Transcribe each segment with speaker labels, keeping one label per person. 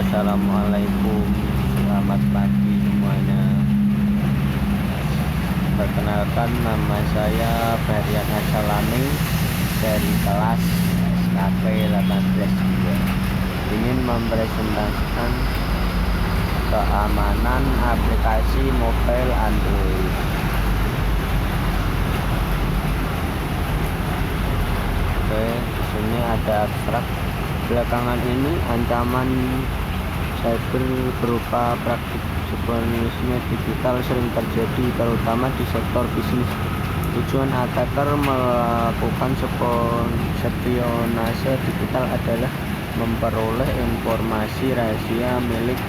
Speaker 1: Assalamualaikum, selamat pagi semuanya. Perkenalkan, nama saya Ferdian Salami dari kelas SKP 18 ingin mempresentasikan keamanan aplikasi mobile Android. Oke, di sini ada abstrak. Belakangan ini ancaman cyber berupa praktik spionase digital sering terjadi, terutama di sektor bisnis. Tujuan attacker melakukan spionase digital adalah memperoleh informasi rahasia milik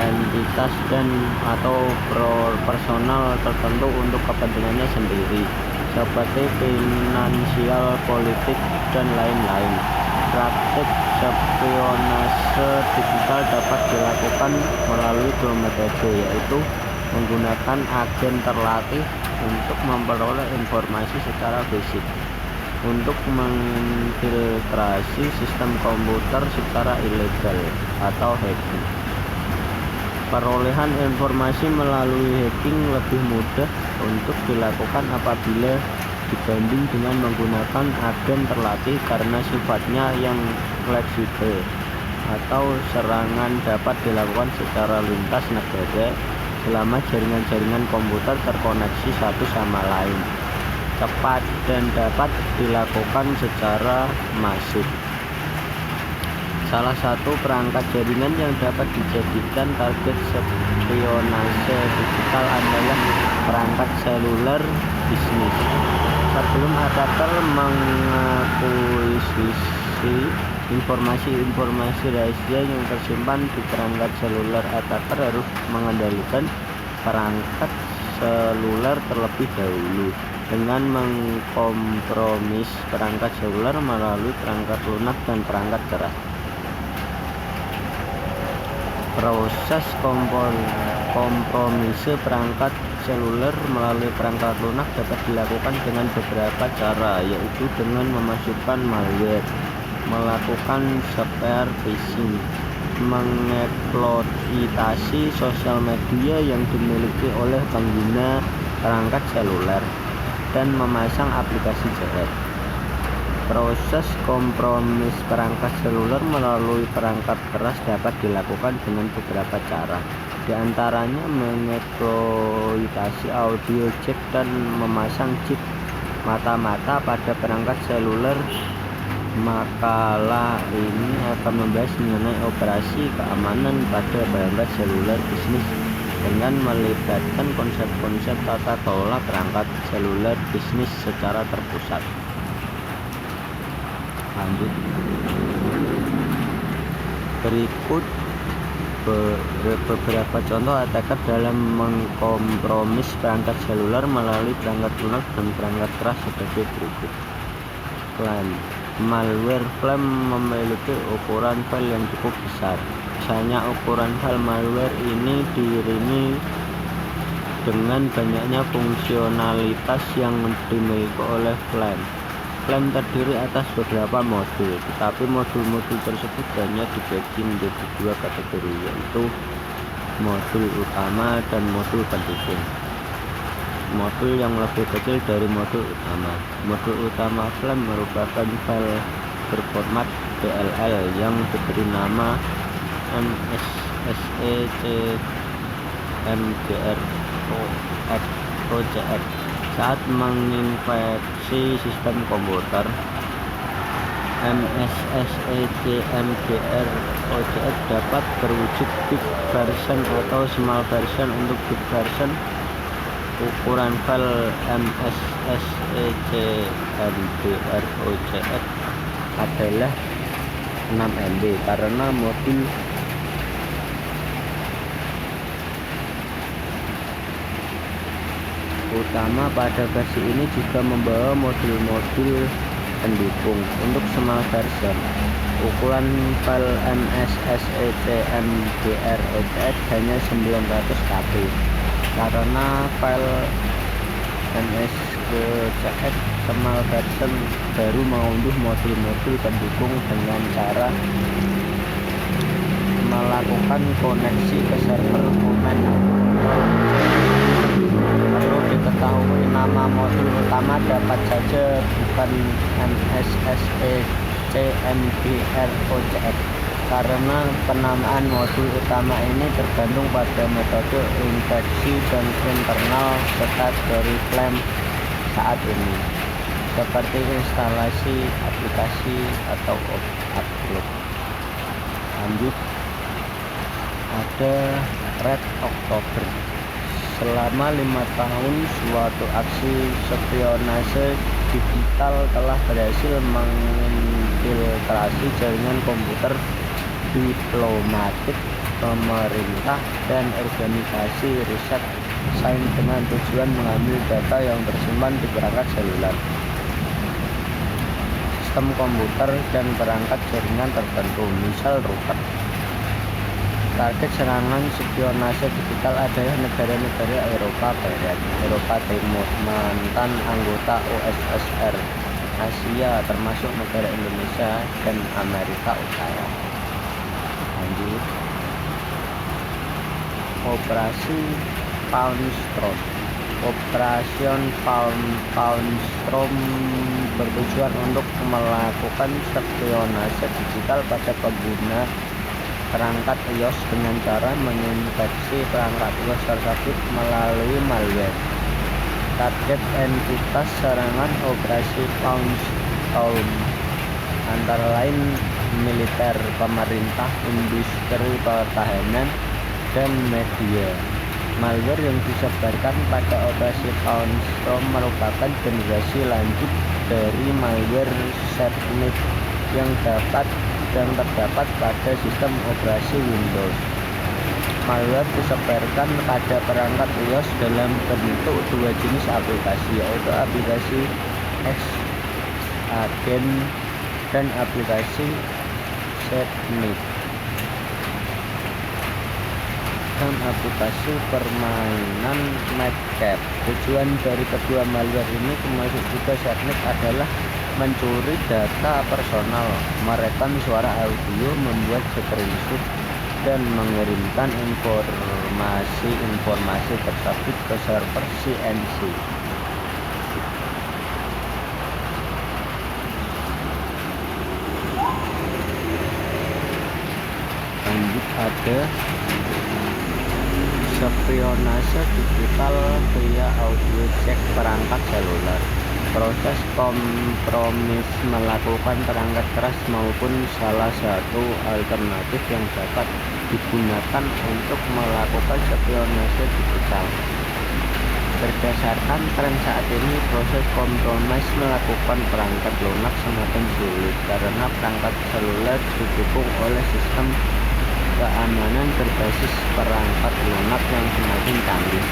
Speaker 1: entitas dan atau personal tertentu untuk kepentingannya sendiri, seperti finansial, politik, dan lain-lain. Praktik spionase digital dapat dilakukan melalui dua metode, yaitu menggunakan agen terlatih untuk memperoleh informasi secara fisik, untuk menginfiltrasi sistem komputer secara ilegal atau hacking. Perolehan informasi melalui hacking lebih mudah untuk dilakukan apabila dibanding dengan menggunakan agen terlatih karena sifatnya yang fleksibel, atau serangan dapat dilakukan secara lintas negara selama jaringan-jaringan komputer terkoneksi satu sama lain, cepat, dan dapat dilakukan secara masif. Salah satu perangkat jaringan yang dapat dijadikan target spionase digital adalah perangkat seluler bisnis. Sebelum attacker mengakuisisi informasi rahasia yang tersimpan di perangkat seluler, attacker harus mengendalikan perangkat seluler terlebih dahulu dengan mengkompromis perangkat seluler melalui perangkat lunak dan perangkat keras. Proses kompromise perangkat seluler melalui perangkat lunak dapat dilakukan dengan beberapa cara, yaitu dengan memasukkan malware, melakukan spear phishing, mengeksploitasi sosial media yang dimiliki oleh pengguna perangkat seluler, dan memasang aplikasi jahat. Proses kompromis perangkat seluler melalui perangkat keras dapat dilakukan dengan beberapa cara, di antaranya mengeksploitasi audio jack dan memasang chip mata-mata pada perangkat seluler. Makalah ini akan membahas mengenai operasi keamanan pada perangkat seluler bisnis dengan melibatkan konsep-konsep tata kelola perangkat seluler bisnis secara terpusat. Lanjut, berikut beberapa contoh attacker dalam mengkompromis perangkat seluler melalui perangkat lunak dan perangkat keras sebagai berikut. Flame. Malware Flame memiliki ukuran file yang cukup besar. Biasanya ukuran file malware ini diiringi dengan banyaknya fungsionalitas yang dimiliki oleh Flame. Flame terdiri atas beberapa modul, tetapi modul-modul tersebut hanya dibagi menjadi dua kategori, yaitu modul utama dan modul pendukung. Modul yang lebih kecil dari modul utama. Modul utama Flame merupakan file berformat DLL yang diberi nama MSSECMGR-OJX. Saat menginfeksi sistem komputer, MSSECMGR-OJX dapat berwujud big version atau small version. Untuk big version, ukuran file MSSECMGR-OJX adalah 6 MB karena modul utama pada versi ini juga membawa modul-modul pendukung. Untuk small version, ukuran file MSSECMGR-OJX hanya 900 KB karena file MSGCX Kemal version baru mengunduh modul-modul pendukung dengan cara melakukan koneksi ke server command control. Perlu diketahui nama modul utama dapat saja bukan MSSE CMDROCX karena penamaan modul utama ini tergantung pada metode injeksi dan internal state dari Flame saat ini, seperti instalasi aplikasi atau upload. Lanjut, ada Red October. Selama 5 tahun suatu aksi spionase digital telah berhasil menginfiltrasi jaringan komputer diplomatik, pemerintah, dan organisasi riset sains dengan tujuan mengambil data yang tersimpan di perangkat seluler, sistem komputer, dan perangkat jaringan tertentu, misal router. Target serangan spionase digital adalah negara-negara Eropa Barat, Eropa Timur, mantan anggota USSR, Asia termasuk negara Indonesia, dan Amerika Utara. Lanjut, Operasi Poundstone. Operasi Poundstone bertujuan untuk melakukan spionase digital pada pengguna perangkat iOS dengan cara menginfeksi perangkat iOS tersebut melalui malware. Target entitas serangan operasi Poundstone antara lain militer, pemerintah, industri pertahanan, dan media. Malware yang disebarkan pada operasi Poundstone merupakan generasi lanjut dari malware ShareNet yang terdapat pada sistem operasi Windows. Malware disebarkan pada perangkat iOS dalam bentuk dua jenis aplikasi, yaitu aplikasi Xagent dan aplikasi ShareNet, dan aplikasi permainan Madcap. Tujuan dari kedua malware ini, termasuk juga ShareNet, adalah mencuri data personal, merekam suara audio, membuat screenshot, dan mengirimkan informasi tersebut ke server CNC. Lanjut, ada spionase digital via audio cek perangkat seluler. Proses kompromis melakukan perangkat keras maupun salah satu alternatif yang dapat digunakan untuk melakukan spionase digital. Berdasarkan tren saat ini, proses kompromis melakukan perangkat lunak semakin sulit karena perangkat seluler didukung oleh sistem keamanan berbasis perangkat lunak yang semakin canggih.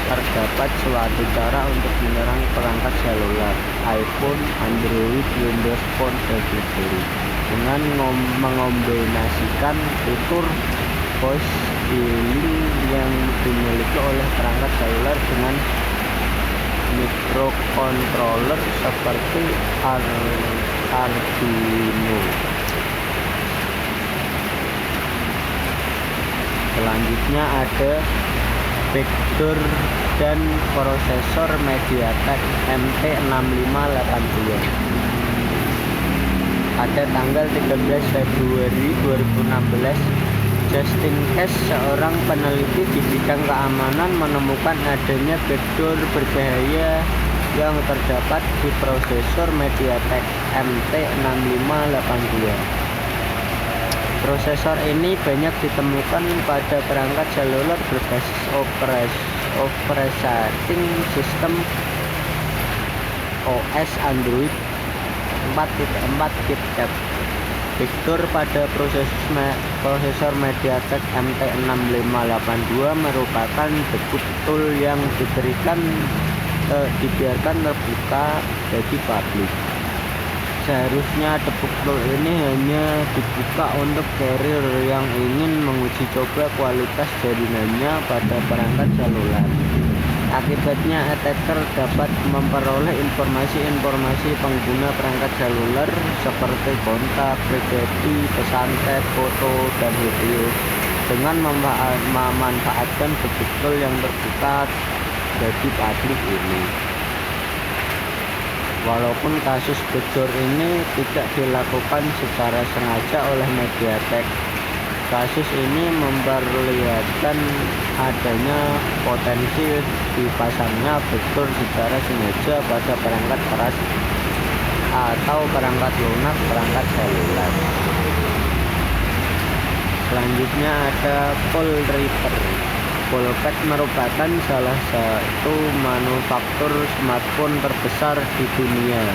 Speaker 1: Terdapat suatu cara untuk menyerang perangkat seluler iPhone, Android, Windows Phone, dan BlackBerry dengan mengombinasikan fitur voice dialing yang dimiliki oleh perangkat seluler dengan microcontroller seperti Arduino. Selanjutnya ada backdoor dan prosesor MediaTek MT6580. Pada tanggal 13 Februari 2016, Justin Case, seorang peneliti di bidang keamanan, menemukan adanya backdoor berbahaya yang terdapat di prosesor MediaTek MT6582. Prosesor ini banyak ditemukan pada perangkat seluler berbasis operating system OS Android 4.4 KitKat. Backdoor pada prosesor MediaTek MT6582 merupakan debug tool yang dibiarkan terbuka bagi publik. Seharusnya debug tool ini hanya dibuka untuk carrier yang ingin menguji coba kualitas jaringannya pada perangkat seluler. Akibatnya, attacker dapat memperoleh informasi-informasi pengguna perangkat seluler seperti kontak, pribadi, pesan chat, foto, dan video dengan memanfaatkan betul yang terbuka dari publik ini. Walaupun kasus bocor ini tidak dilakukan secara sengaja oleh Mediatek, kasus ini memperlihatkan adanya potensi dipasangnya bocor secara sengaja pada perangkat keras atau perangkat lunak perangkat seluler. Selanjutnya ada Polriper. Polpad merupakan salah satu manufaktur smartphone terbesar di dunia.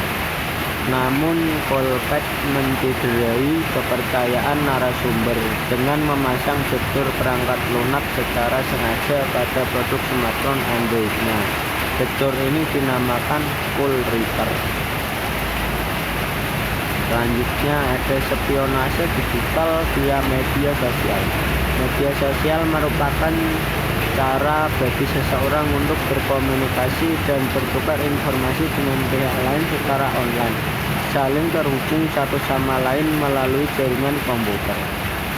Speaker 1: Namun Polpad mencederai kepercayaan narasumber dengan memasang fitur perangkat lunak secara sengaja pada produk smartphone Android-nya. Fitur ini dinamakan Polriper. Selanjutnya ada spionase digital via media sosial. Media sosial merupakan cara bagi seseorang untuk berkomunikasi dan bertukar informasi dengan pihak lain secara online, saling terhubung satu sama lain melalui jaringan komputer.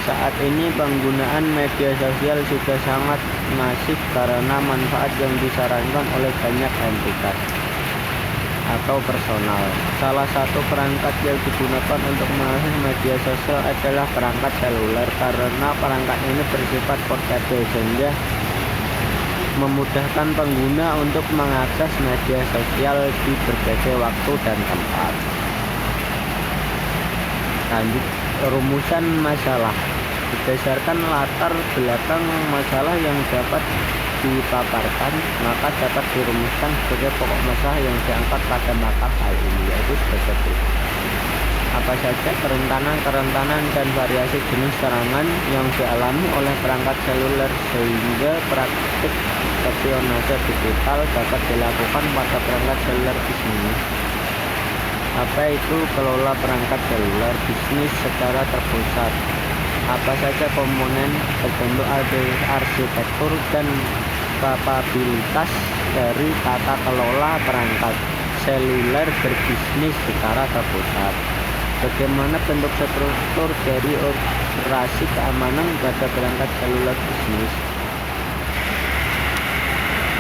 Speaker 1: Saat ini penggunaan media sosial sudah sangat masif karena manfaat yang disarankan oleh banyak entitas atau personal. Salah satu perangkat yang digunakan untuk mengakses media sosial adalah perangkat seluler karena perangkat ini bersifat portable sehingga memudahkan pengguna untuk mengakses media sosial di berbagai waktu dan tempat. Lanjut, rumusan masalah. Berdasarkan latar belakang masalah yang dapat dipaparkan, maka dapat dirumuskan sebagai pokok masalah yang diangkat pada makal hal ini, yaitu sebagai berikut. Apa saja kerentanan dan variasi jenis serangan yang dialami oleh perangkat seluler sehingga praktik spionase digital dapat dilakukan pada perangkat seluler bisnis. Apa itu kelola perangkat seluler bisnis secara terpusat? Apa saja komponen berbentuk arsitektur dan kapabilitas dari tata kelola perangkat seluler berbisnis secara terpusat? Bagaimana bentuk struktur dari operasi keamanan pada perangkat seluler bisnis?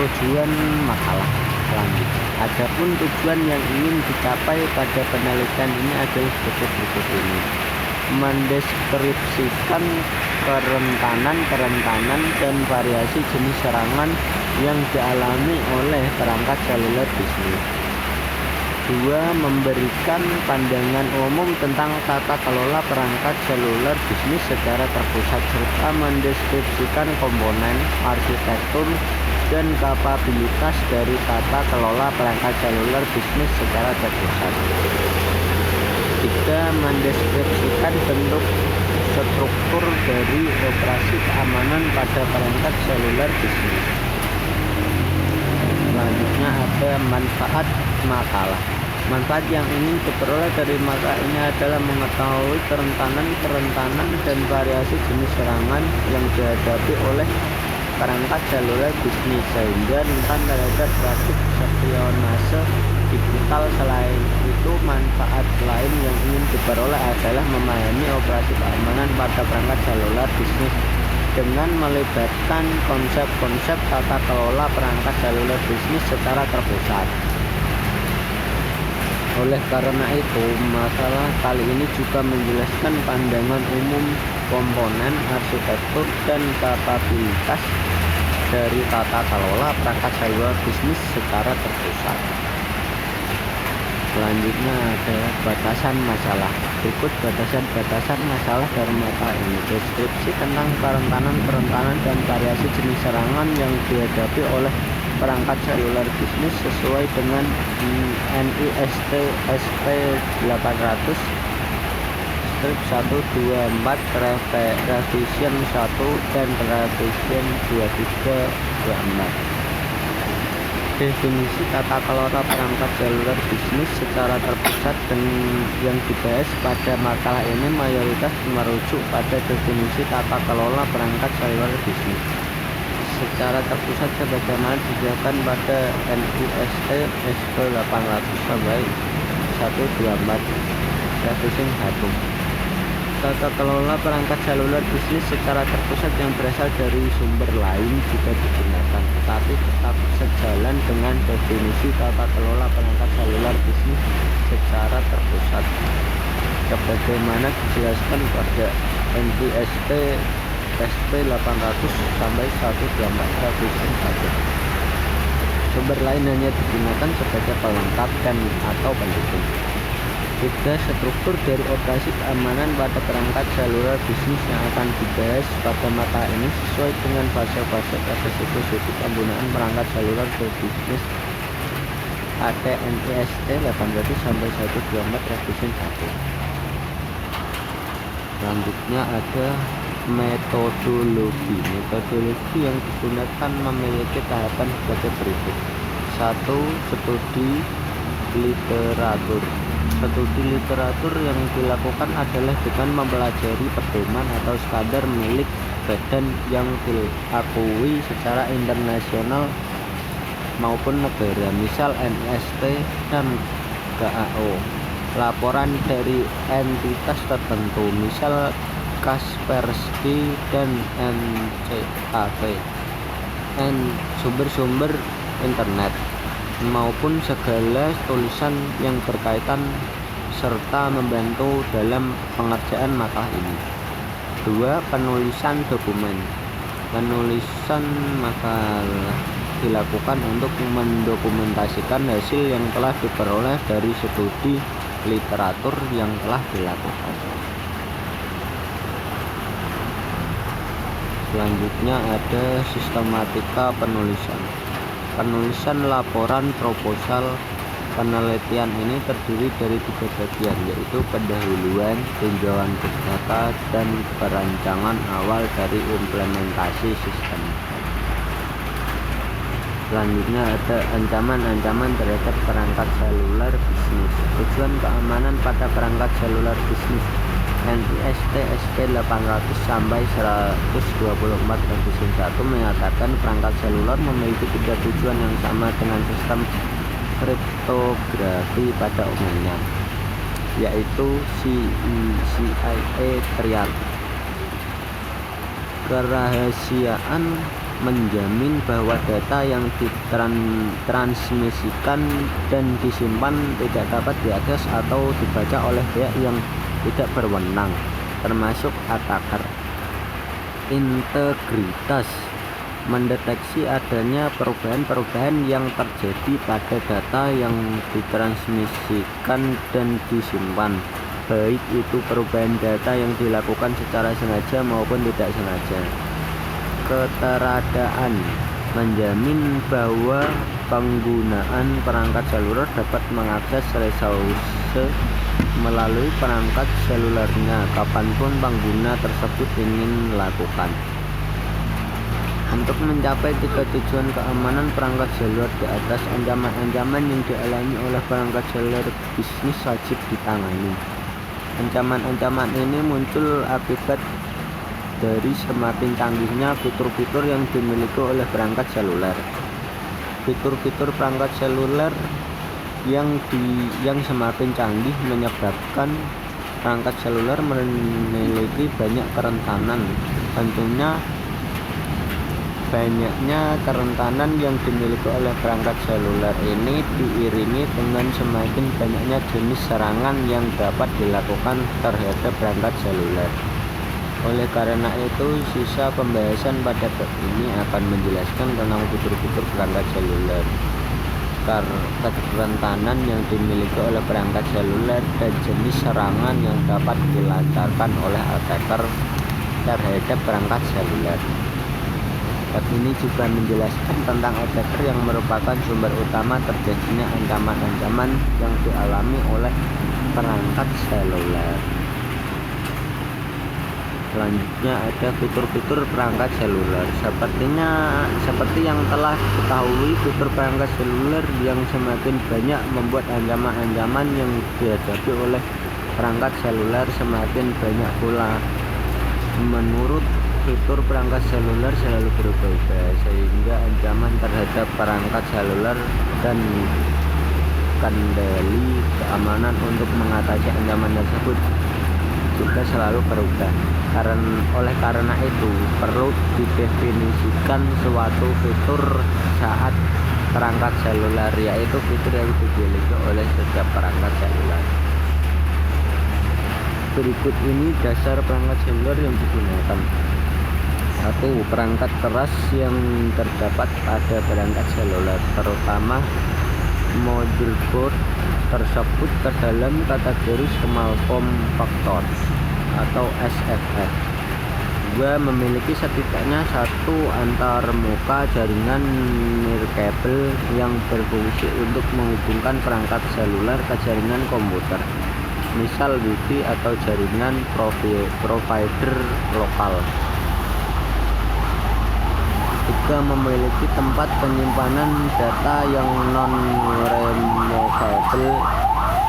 Speaker 1: Tujuan makalah. Selanjutnya, adapun tujuan yang ingin dicapai pada penelitian ini adalah sebagai berikut ini: mendeskripsikan kerentanan dan variasi jenis serangan yang dialami oleh perangkat seluler bisnis. 2. Memberikan pandangan umum tentang tata kelola perangkat seluler bisnis secara terpusat serta mendeskripsikan komponen, arsitektur, dan kapabilitas dari tata kelola perangkat seluler bisnis secara terpusat. 3. Mendeskripsikan bentuk struktur dari operasi keamanan pada perangkat seluler bisnis. Selanjutnya ada manfaat makalah. Manfaat yang ingin diperoleh dari makalah ini adalah mengetahui kerentanan dan variasi jenis serangan yang dihadapi oleh perangkat seluler bisnis sehingga rentan terhadap praktik spionase digital. Selain itu, manfaat lain yang ingin diperoleh adalah memahami operasi keamanan pada perangkat seluler bisnis dengan melibatkan konsep-konsep tata kelola perangkat seluler bisnis secara terpusat. Oleh karena itu, masalah kali ini juga menjelaskan pandangan umum komponen, arsitektur, dan kapabilitas dari tata kelola perangkat seluler bisnis secara terpusat. Selanjutnya ada batasan masalah. Berikut batasan masalah dari makalah ini. Deskripsi tentang kerentanan dan variasi jenis serangan yang dihadapi oleh perangkat seluler bisnis sesuai dengan NIST SP 800 strip 124 revision 1 dan revision 2324. Definisi tata kelola perangkat seluler bisnis secara terpusat dan yang dibahas pada makalah ini mayoritas merujuk pada definisi tata kelola perangkat seluler bisnis. secara terpusat sebagaimana disediakan pada NIST SP800 sampai 124 revisi 1. Tata kelola perangkat seluler bisnis secara terpusat yang berasal dari sumber lain juga digunakan, tetapi tetap sejalan dengan definisi tata kelola perangkat seluler bisnis secara terpusat sebagaimana dijelaskan pada NIST SP800 sampai 124 revisi 1. Sumber lain hanya digunakan sebagai pelengkap dan atau pendukung. Tiga struktur dari operasi keamanan pada perangkat seluler bisnis yang akan dibahas pada mata ini sesuai dengan fase-fase proses eksekusi penggunaan perangkat seluler bisnis pada NIST 800 sampai 124 revisi 1. Selanjutnya ada metodologi. Metodologi yang digunakan memiliki tahapan sebagai berikut. 1. Studi literatur. Studi literatur yang dilakukan adalah dengan mempelajari pedoman atau standar milik badan yang diakui secara internasional maupun negara, misal NIST dan GAO. Laporan dari entitas tertentu, misal Kaspersky dan NCAP, sumber-sumber internet, maupun segala tulisan yang berkaitan serta membantu dalam pengerjaan makalah ini. 2. Penulisan dokumen. Penulisan makalah dilakukan untuk mendokumentasikan hasil yang telah diperoleh dari studi literatur yang telah dilakukan. Selanjutnya ada sistematika penulisan. Penulisan laporan proposal penelitian ini terdiri dari 3 bagian, yaitu pendahuluan, tinjauan data, dan perancangan awal dari implementasi sistem. Selanjutnya ada ancaman-ancaman terhadap perangkat seluler bisnis. Tujuan keamanan pada perangkat seluler bisnis NIST SP800 sampai 124 revisi 1 menyatakan perangkat seluler memiliki 3 tujuan yang sama dengan sistem kriptografi pada umumnya, yaitu CIA triad. Kerahasiaan menjamin bahwa data yang ditransmisikan dan disimpan tidak dapat diakses atau dibaca oleh pihak yang tidak berwenang, termasuk attacker. Integritas mendeteksi adanya perubahan-perubahan yang terjadi pada data yang ditransmisikan dan disimpan, baik itu perubahan data yang dilakukan secara sengaja maupun tidak sengaja. Keteradaan menjamin bahwa penggunaan perangkat seluler dapat mengakses resource melalui perangkat selulernya kapanpun pengguna tersebut ingin lakukan. Untuk mencapai 3 tujuan keamanan perangkat seluler di atas, ancaman-ancaman yang dialami oleh perangkat seluler bisnis wajib ditangani. Ancaman-ancaman ini muncul akibat dari semakin canggihnya fitur-fitur yang dimiliki oleh perangkat seluler. Fitur-fitur perangkat seluler yang semakin canggih menyebabkan perangkat seluler memiliki banyak kerentanan. Tentunya banyaknya kerentanan yang dimiliki oleh perangkat seluler ini diiringi dengan semakin banyaknya jenis serangan yang dapat dilakukan terhadap perangkat seluler. Oleh karena itu, sisa pembahasan pada bab ini akan menjelaskan tentang fitur-fitur perangkat seluler, kerentanan yang dimiliki oleh perangkat seluler, dan jenis serangan yang dapat dilancarkan oleh attacker terhadap perangkat seluler. Bab ini juga menjelaskan tentang attacker yang merupakan sumber utama terjadinya ancaman-ancaman yang dialami oleh perangkat seluler. Selanjutnya ada fitur-fitur perangkat seluler. Seperti yang telah diketahui, fitur perangkat seluler yang semakin banyak membuat ancaman-ancaman yang dihadapi oleh perangkat seluler semakin banyak pula. Menurut fitur perangkat seluler selalu berubah-ubah, sehingga ancaman terhadap perangkat seluler dan kendali keamanan untuk mengatasi ancaman tersebut juga selalu berubah. Oleh karena itu, perlu didefinisikan suatu fitur saat perangkat seluler, yaitu fitur yang dimiliki oleh setiap perangkat seluler. Berikut ini dasar perangkat seluler yang digunakan. 1. Perangkat keras yang terdapat pada perangkat seluler, terutama motherboard, tersebut ke dalam kategori small form factor atau SFF. 2. Memiliki setidaknya satu antarmuka jaringan nirkabel yang berfungsi untuk menghubungkan perangkat seluler ke jaringan komputer, misal Wi-Fi atau jaringan provider lokal. 3. Memiliki tempat penyimpanan data yang non-removable,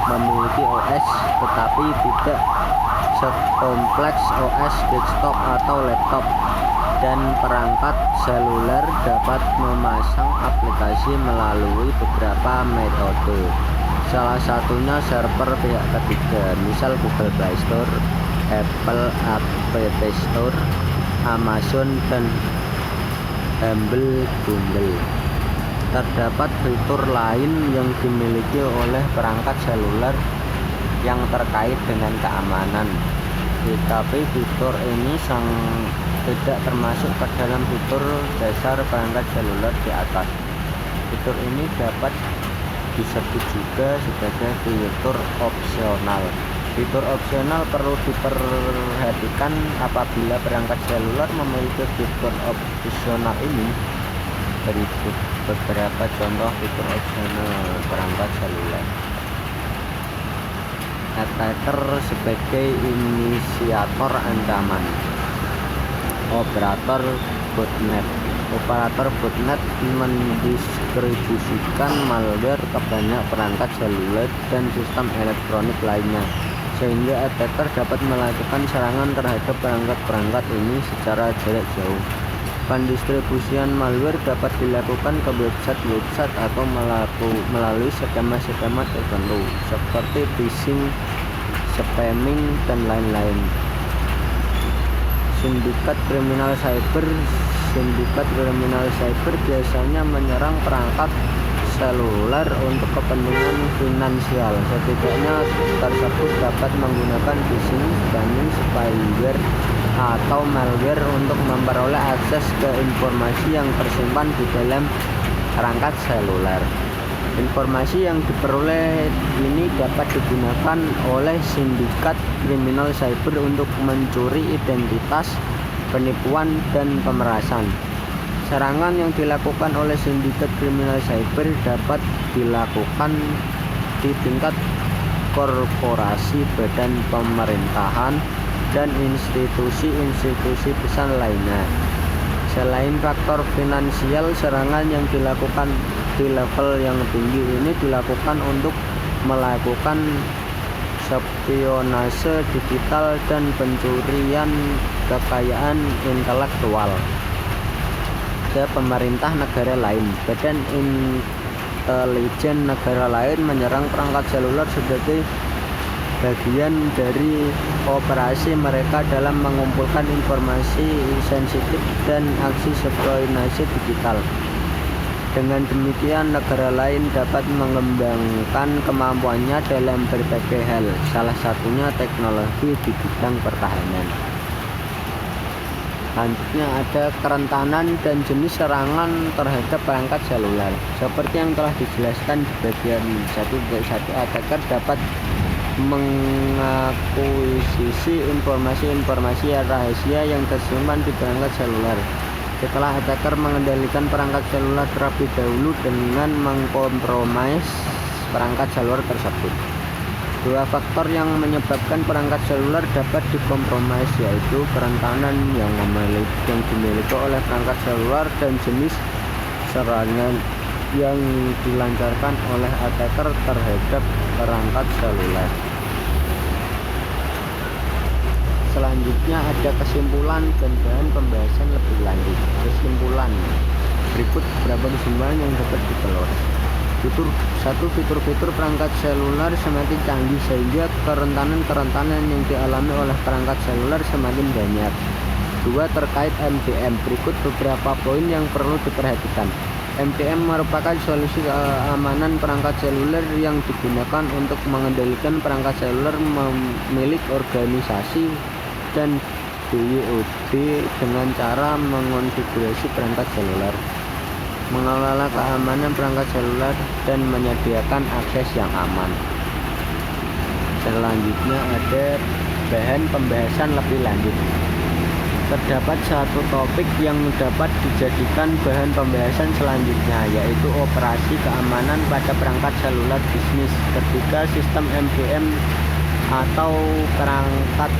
Speaker 1: memiliki OS tetapi tidak sekompleks OS desktop atau laptop, dan perangkat seluler dapat memasang aplikasi melalui beberapa metode, salah satunya server pihak ketiga, misal Google Play Store, Apple App Store, Amazon, dan Humble Bundle. Terdapat fitur lain yang dimiliki oleh perangkat seluler yang terkait dengan keamanan, tetapi fitur ini tidak termasuk ke dalam fitur dasar perangkat seluler di atas. Fitur ini dapat disebut juga sebagai fitur opsional. Fitur opsional perlu diperhatikan apabila perangkat seluler memiliki fitur opsional ini. Berikut beberapa contoh fitur opsional perangkat seluler. Attacker sebagai inisiator ancaman. Operator botnet mendistribusikan malware ke banyak perangkat seluler dan sistem elektronik lainnya, sehingga attacker dapat melakukan serangan terhadap perangkat-perangkat ini secara jarak jauh. Pendistribusian malware dapat dilakukan ke website atau melalui skema-skema tertentu seperti phishing, spamming, dan lain-lain. Sindikat kriminal cyber biasanya menyerang perangkat seluler untuk kepentingan finansial. Setidaknya tersebut dapat menggunakan phishing, spamming, spyware, atau malware untuk memperoleh akses ke informasi yang tersimpan di dalam perangkat seluler. Informasi yang diperoleh ini dapat digunakan oleh sindikat kriminal cyber untuk mencuri identitas, penipuan, dan pemerasan. Serangan yang dilakukan oleh sindikat kriminal cyber dapat dilakukan di tingkat korporasi, badan pemerintahan, dan institusi-institusi besar lainnya. Selain faktor finansial, serangan yang dilakukan di level yang tinggi ini dilakukan untuk melakukan spionase digital dan pencurian kekayaan intelektual ke pemerintah negara lain. Badan intelijen negara lain menyerang perangkat seluler sebagai bagian dari operasi mereka dalam mengumpulkan informasi sensitif dan aksi spionase digital. Dengan demikian, negara lain dapat mengembangkan kemampuannya dalam berbagai hal, salah satunya teknologi di bidang pertahanan. Selanjutnya ada kerentanan dan jenis serangan terhadap perangkat seluler. Seperti yang telah dijelaskan di bagian 1.1, attacker dapat mengakuisisi informasi-informasi rahasia yang tersimpan di perangkat seluler. Setelah attacker mengendalikan perangkat seluler terlebih dahulu dengan mengkompromis perangkat seluler tersebut. Dua faktor yang menyebabkan perangkat seluler dapat dikompromis, yaitu kerentanan yang dimiliki oleh perangkat seluler dan jenis serangan yang dilancarkan oleh attacker terhadap perangkat seluler. Selanjutnya Selanjutnya ada kesimpulan dan bahan pembahasan lebih lanjut. Kesimpulan, berikut beberapa kesimpulan yang dapat dikeluar. Fitur-fitur perangkat seluler semakin canggih sehingga kerentanan yang dialami oleh perangkat seluler semakin banyak. 2. Terkait MDM, berikut beberapa poin yang perlu diperhatikan. MDM merupakan solusi keamanan perangkat seluler yang digunakan untuk mengendalikan perangkat seluler milik organisasi dan BYOD dengan cara mengonfigurasi perangkat seluler, mengelola keamanan perangkat seluler, dan menyediakan akses yang aman. Selanjutnya ada bahan pembahasan lebih lanjut. Terdapat satu topik yang dapat dijadikan bahan pembahasan selanjutnya, yaitu operasi keamanan pada perangkat seluler bisnis ketika sistem MDM atau perangkat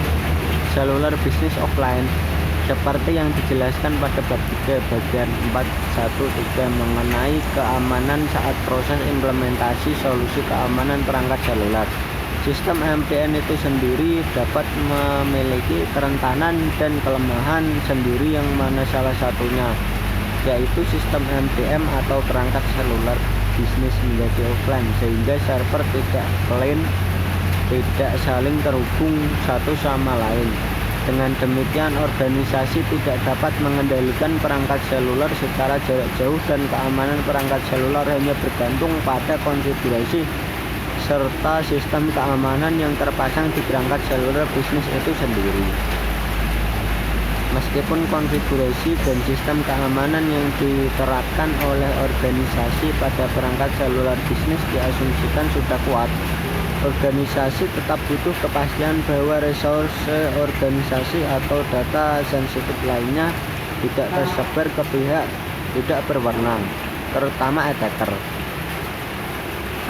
Speaker 1: seluler bisnis offline, seperti yang dijelaskan pada bab 3 bagian 4.1.3 mengenai keamanan saat proses implementasi solusi keamanan perangkat seluler. Sistem MDM itu sendiri dapat memiliki kerentanan dan kelemahan sendiri, yang mana salah satunya yaitu sistem MDM atau perangkat seluler bisnis menjadi offline, sehingga server tidak saling terhubung satu sama lain. Dengan demikian, organisasi tidak dapat mengendalikan perangkat seluler secara jarak jauh, dan keamanan perangkat seluler hanya bergantung pada konfigurasi serta sistem keamanan yang terpasang di perangkat seluler bisnis itu sendiri. Meskipun konfigurasi dan sistem keamanan yang diterapkan oleh organisasi pada perangkat seluler bisnis diasumsikan sudah kuat, organisasi tetap butuh kepastian bahwa resource organisasi atau data sensitif lainnya tidak tersebar ke pihak tidak berwenang, terutama attacker.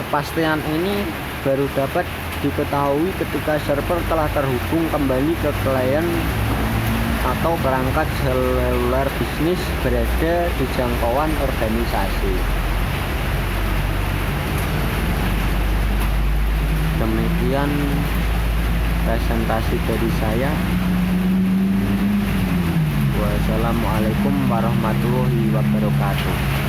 Speaker 1: Kepastian ini baru dapat diketahui ketika server telah terhubung kembali ke klien atau perangkat seluler bisnis berada di jangkauan organisasi. Demikian presentasi dari saya. Wassalamualaikum warahmatullahi wabarakatuh.